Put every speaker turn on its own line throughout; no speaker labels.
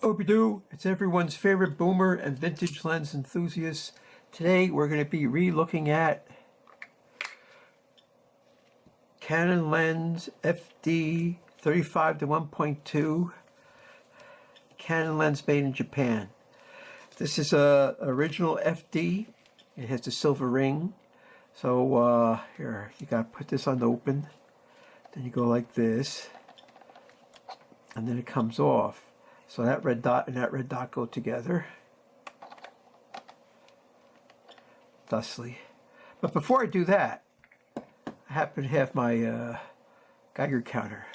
Obidoo, it's everyone's favorite boomer and vintage lens enthusiast. Today we're going to be re-looking at Canon lens FD 35 to 1.2 Canon lens made in Japan. This is a original FD. It has the silver ring. So here, you got to put this on open. Then you go like this, and then it comes off. So that red dot and that red dot go together. Thusly. But before I do that, I happen to have my Geiger counter.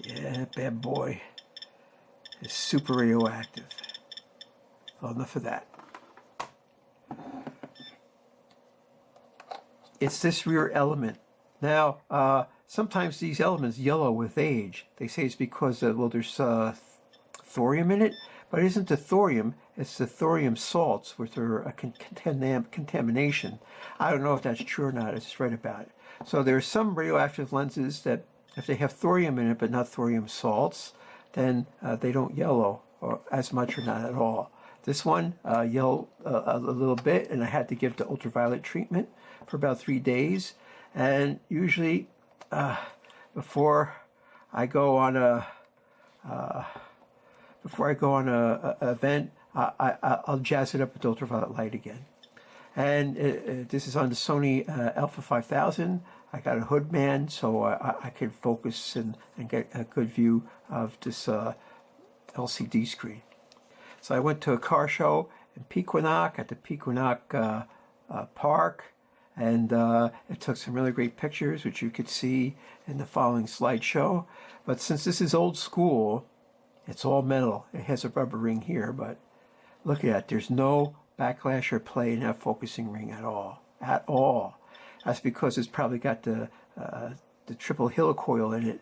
Yeah, that bad boy is super radioactive. Well, enough of that. It's this rear element. Now, sometimes these elements yellow with age. They say it's because, well, there's thorium in it, but it isn't the thorium, it's the thorium salts, which are a contamination. I don't know if that's true or not, I just read about it. So there are some radioactive lenses that, if they have thorium in it, but not thorium salts, then they don't yellow or as much or not at all. This one yellowed a little bit, and I had to give the ultraviolet treatment for about 3 days. And usually, before I go on a event, I'll jazz it up with ultraviolet light again. And this is on the Sony Alpha 5000. I got a hood man, so I could focus and get a good view of this LCD screen. So I went to a car show in Pequannock at the Pequannock Park, and it took some really great pictures, which you could see in the following slideshow. But since this is old school, it's all metal. It has a rubber ring here, but look at that. There's no backlash or play in that focusing ring at all. At all. That's because it's probably got the triple helicoil in it.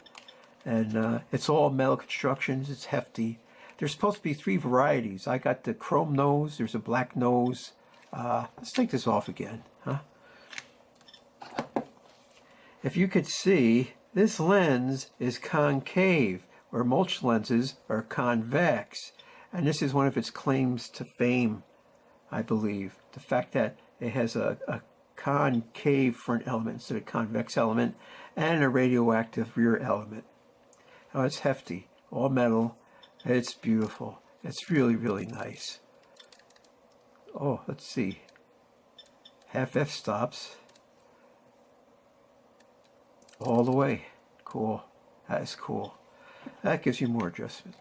And it's all metal constructions. It's hefty. There's supposed to be 3 varieties. I got the chrome nose. There's a black nose. Let's take this off again. Huh? If you could see, this lens is concave, where most lenses are convex. And this is one of its claims to fame, I believe. The fact that it has a concave front element instead of convex element, and a radioactive rear element. Oh, it's hefty. All metal. It's beautiful. It's really, really nice. Oh, let's see. Half f-stops. All the way. Cool. That is cool. That gives you more adjustment.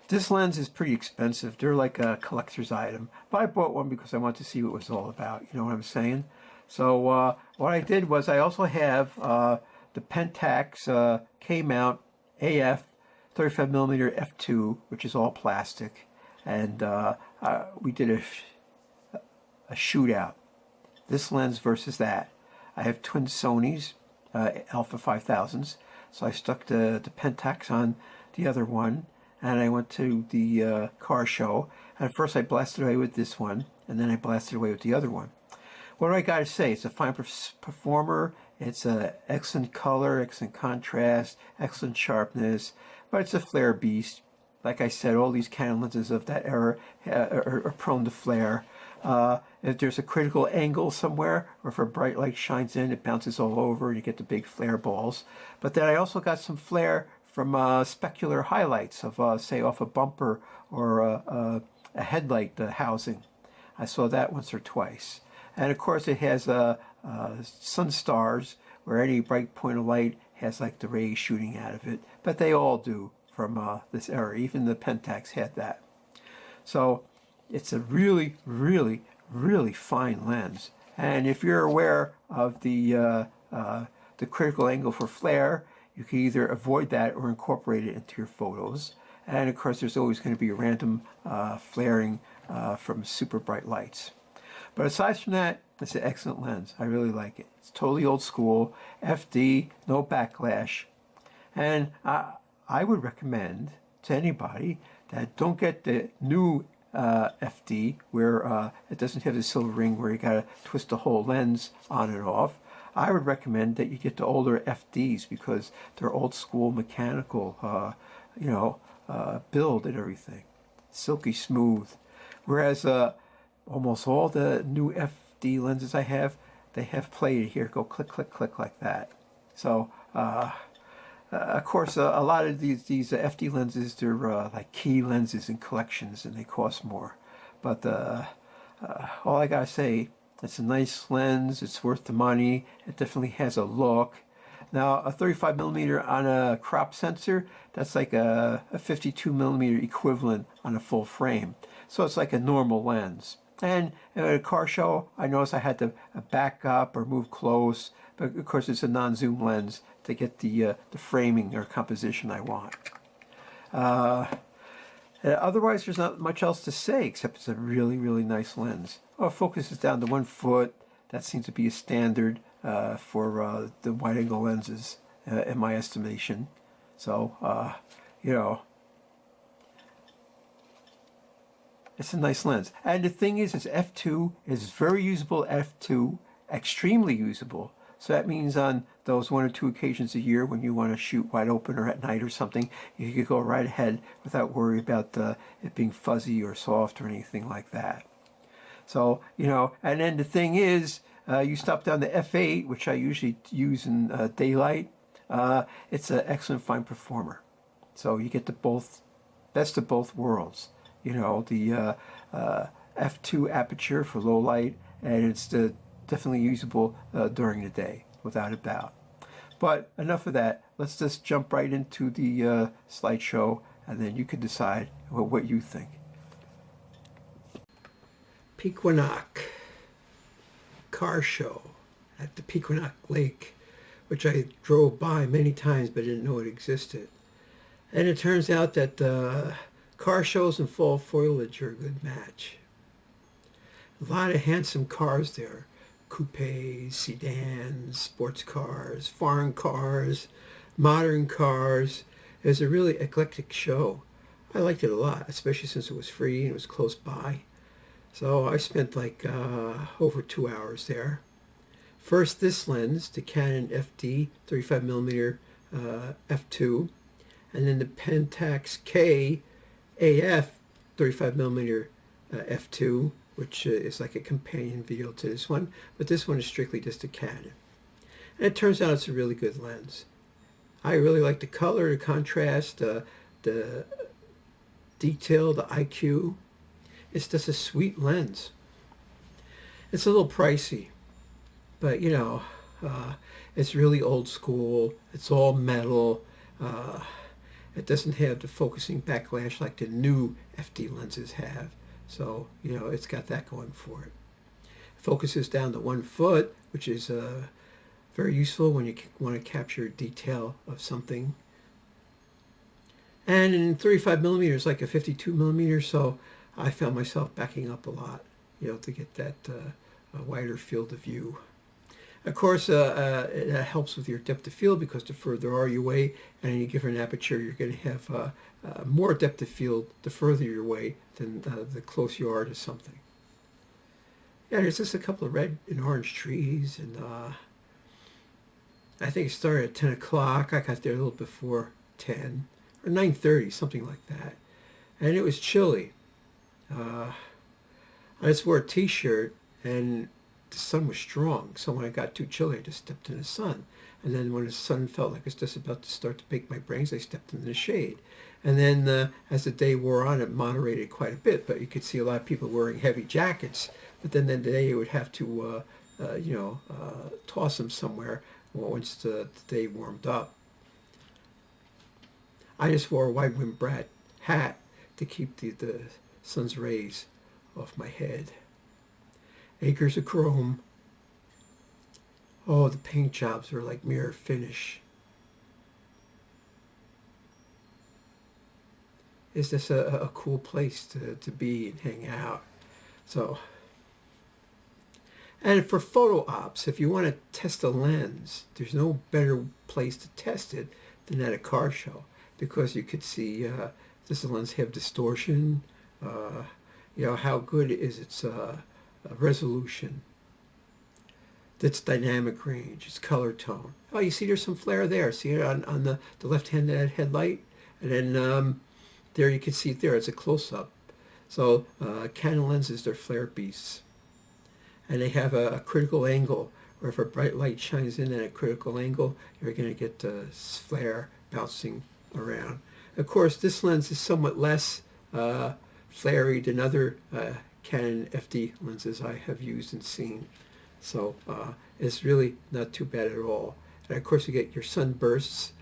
This lens is pretty expensive. They're like a collector's item. But I bought one because I wanted to see what it was all about. You know what I'm saying? So what I did was I also have the Pentax K-mount AF 35mm f2, which is all plastic. And we did a shootout. This lens versus that. I have twin Sonys, Alpha 5000s. So I stuck the Pentax on the other one. And I went to the car show. And first I blasted away with this one, and then I blasted away with the other one. What do I got to say? It's a fine performer. It's an excellent color, excellent contrast, excellent sharpness. But it's a flare beast. Like I said, all these Canon lenses of that era are prone to flare. If there's a critical angle somewhere, or if a bright light shines in, it bounces all over, and you get the big flare balls. But then I also got some flare from specular highlights of, say, off a bumper or a headlight housing. I saw that once or twice. And of course it has sun stars, where any bright point of light has like the rays shooting out of it. But they all do from this era. Even the Pentax had that. So it's a really, really, really fine lens. And if you're aware of the critical angle for flare, you can either avoid that or incorporate it into your photos. And of course, there's always going to be a random flaring from super bright lights. But aside from that, it's an excellent lens. I really like it. It's totally old school, FD, no backlash. And I would recommend to anybody that don't get the new FD, where it doesn't have the silver ring where you gotta twist the whole lens on and off. I would recommend that you get the older FDs because they're old school mechanical, build and everything, silky smooth. Whereas almost all the new FD lenses I have, they have play here, go click, click, click like that. So of course, a lot of these FD lenses, they're like key lenses in collections, and they cost more. But all I gotta say, it's a nice lens. It's worth the money. It definitely has a look. Now, a 35 millimeter on a crop sensor, that's like a 52 millimeter equivalent on a full frame. So it's like a normal lens. And at a car show, I noticed I had to back up or move close. But of course, it's a non-zoom lens to get the framing or composition I want. Otherwise, there's not much else to say except it's a really, really nice lens. Oh, it focuses down to 1 foot. That seems to be a standard for the wide-angle lenses, in my estimation. So, it's a nice lens. And the thing is, it's f2. It's very usable f2, extremely usable. So that means on those 1 or 2 occasions a year when you want to shoot wide open or at night or something, you could go right ahead without worry about it being fuzzy or soft or anything like that. So, and then the thing is, you stop down to f8, which I usually use in daylight. It's an excellent fine performer. So you get the best of both worlds. The f2 aperture for low light, and it's definitely usable during the day, without a doubt. But enough of that. Let's just jump right into the slideshow, and then you can decide what you think. Pequannock car show at the Pequannock Lake, which I drove by many times but didn't know it existed. And it turns out that car shows and fall foliage are a good match. A lot of handsome cars there. Coupes, sedans, sports cars, foreign cars, modern cars. It was a really eclectic show. I liked it a lot, especially since it was free and it was close by. So I spent like over 2 hours there. First, this lens, the Canon FD 35mm f2, and then the Pentax K AF 35mm f2, which is like a companion video to this one, but this one is strictly just a Canon. And it turns out it's a really good lens. I really like the color, the contrast, the detail, the IQ. It's just a sweet lens. It's a little pricey, but it's really old school. It's all metal. It doesn't have the focusing backlash like the new FD lenses have. So, it's got that going for it. It focuses down to 1 foot, which is very useful when you want to capture detail of something. And in 35 millimeters, like a 52 millimeter, so I found myself backing up a lot, to get that wider field of view. Of course, it helps with your depth of field because the further are you away, and any given aperture, you're going to have more depth of field the further you're away than the closer you are to something. Yeah, there's just a couple of red and orange trees, and I think it started at 10 o'clock. I got there a little before 10, or 9:30, something like that. And it was chilly. I just wore a t-shirt, and the sun was strong. So when I got too chilly, I just stepped in the sun. And then when the sun felt like it was just about to start to bake my brains, I stepped in the shade. And then as the day wore on, it moderated quite a bit. But you could see a lot of people wearing heavy jackets. But then the day would have to, toss them somewhere once the day warmed up. I just wore a wide-brimmed hat to keep the sun's rays off my head. Acres of chrome. Oh, the paint jobs are like mirror finish. It's just a cool place to be and hang out. So, and for photo ops, if you want to test a lens, there's no better place to test it than at a car show, because you could see does the lens have distortion? how good is its resolution, its dynamic range, its color tone. Oh, you see there's some flare there. See it on the left-hand headlight? And then there you can see it there. It's a close-up. So Canon lenses, they're flare beasts. And they have a critical angle, where if a bright light shines in at a critical angle, you're going to get the flare bouncing around. Of course, this lens is somewhat less flary than other Canon FD lenses I have used and seen. So it's really not too bad at all. And of course, you get your sunbursts,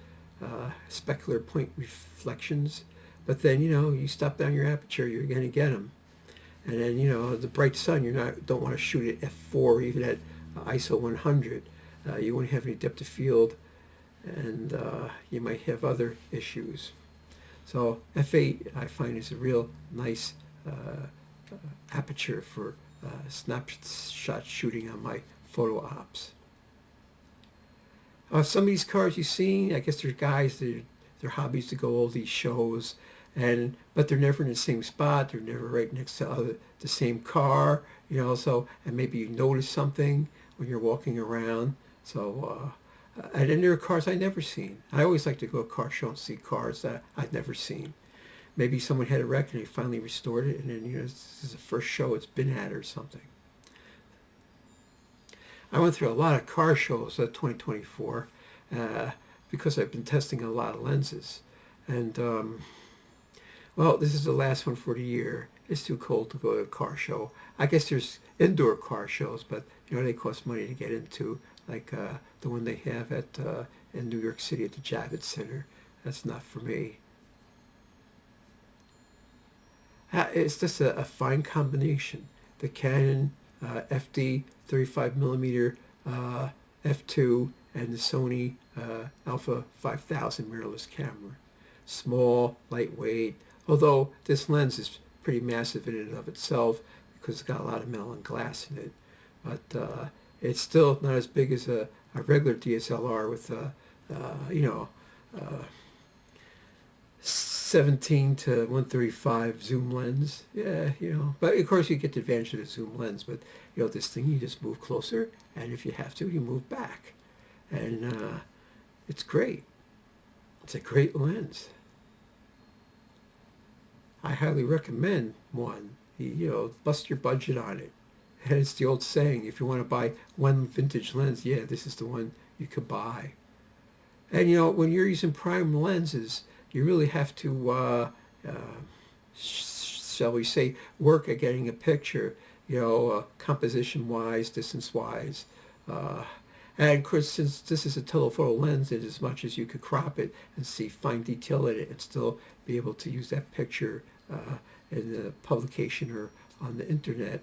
specular point reflections. But then, you stop down your aperture, you're going to get them. And then, the bright sun, don't want to shoot at f4, even at ISO 100. You won't have any depth of field, and you might have other issues. So f8, I find, is a real nice aperture for snapshot shooting on my photo ops. Some of these cars you've seen, I guess there's guys, their hobbies to go all these shows, but they're never in the same spot. They're never right next to the same car, so, and maybe you notice something when you're walking around. So, and then there are cars I've never seen. I always like to go to a car show and see cars that I've never seen. Maybe someone had a wreck and they finally restored it, and then, this is the first show it's been at or something. I went through a lot of car shows at 2024 because I've been testing a lot of lenses. And, well, this is the last one for the year. It's too cold to go to a car show. I guess there's indoor car shows, but, they cost money to get into, like the one they have in New York City at the Javits Center. That's not for me. It's just a fine combination. The Canon FD 35mm f2 and the Sony Alpha 5000 mirrorless camera. Small, lightweight, although this lens is pretty massive in and of itself because it's got a lot of metal and glass in it. But it's still not as big as a regular DSLR with, 17 to 135 zoom lens. Yeah, but of course you get the advantage of the zoom lens, but this thing, you just move closer, and if you have to, you move back. And it's great. It's a great lens. I highly recommend one. Bust your budget on it. And it's the old saying, if you want to buy one vintage lens, yeah, this is the one you could buy. And when you're using prime lenses, you really have to, shall we say, work at getting a picture, composition-wise, distance-wise. And of course, since this is a telephoto lens, it as much as you could crop it and see fine detail in it and still be able to use that picture in the publication or on the internet,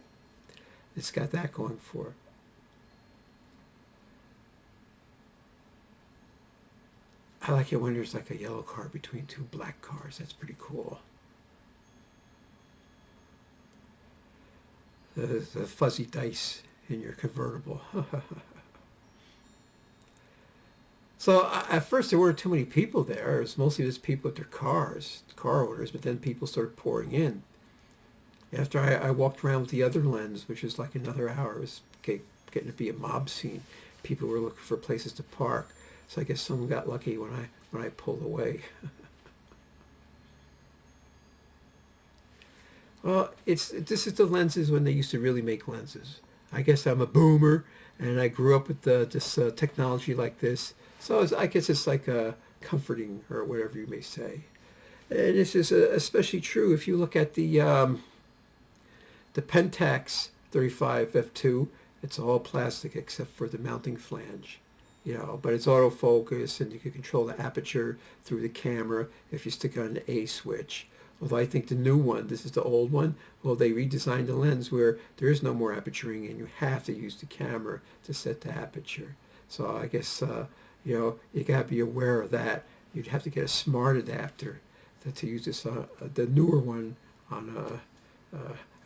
it's got that going for it. I like it when there's like a yellow car between two black cars. That's pretty cool. The fuzzy dice in your convertible. So at first there weren't too many people there. It was mostly just people with their cars, car owners, but then people started pouring in. After I walked around with the other lens, which was like another hour, it was getting to be a mob scene. People were looking for places to park. So I guess someone got lucky when I pulled away. Well, this is the lenses when they used to really make lenses. I guess I'm a boomer, and I grew up with this technology like this. So I guess it's like comforting, or whatever you may say. And this is especially true if you look at the Pentax 35 f2. It's all plastic except for the mounting flange. But it's autofocus, and you can control the aperture through the camera if you stick it on the A switch. Although I think the new one, this is the old one, well, they redesigned the lens where there is no more aperturing, and you have to use the camera to set the aperture. So I guess, you got to be aware of that. You'd have to get a smart adapter to use this, the newer one on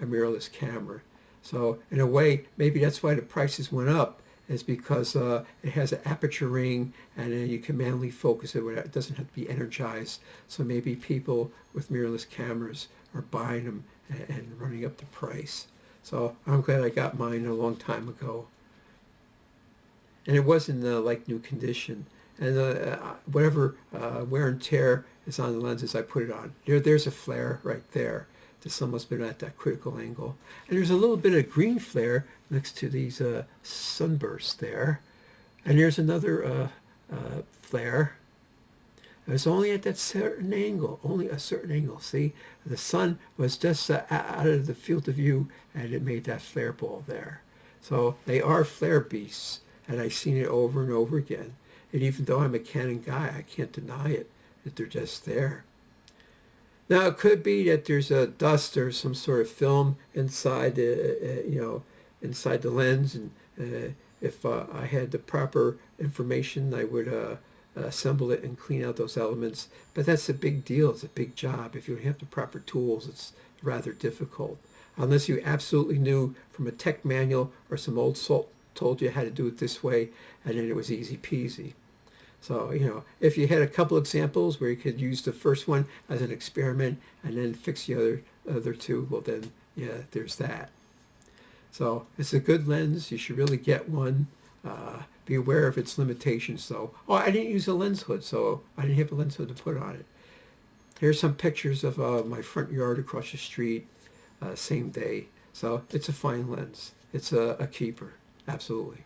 a mirrorless camera. So in a way, maybe that's why the prices went up. is because it has an aperture ring, and you can manually focus it. It doesn't have to be energized. So maybe people with mirrorless cameras are buying them and running up the price. So I'm glad I got mine a long time ago. And it was in like new condition. And whatever wear and tear is on the lenses, I put it on. There's a flare right there. The sun must have been at that critical angle. And there's a little bit of green flare next to these sunbursts there. And there's another flare. It's only at that certain angle, only a certain angle. See, the sun was just out of the field of view, and it made that flare ball there. So they are flare beasts, and I've seen it over and over again. And even though I'm a Canon guy, I can't deny it, that they're just there. Now, it could be that there's a dust or some sort of film inside the, inside the lens, and if I had the proper information, I would assemble it and clean out those elements. But that's a big deal. It's a big job. If you don't have the proper tools, it's rather difficult. Unless you absolutely knew from a tech manual or some old soul told you how to do it this way, and then it was easy peasy. So, if you had a couple examples where you could use the first one as an experiment and then fix the other two, well then, yeah, there's that. So it's a good lens. You should really get one. Be aware of its limitations, though. Oh, I didn't use a lens hood, so I didn't have a lens hood to put on it. Here's some pictures of my front yard across the street, same day. So it's a fine lens. It's a keeper, absolutely.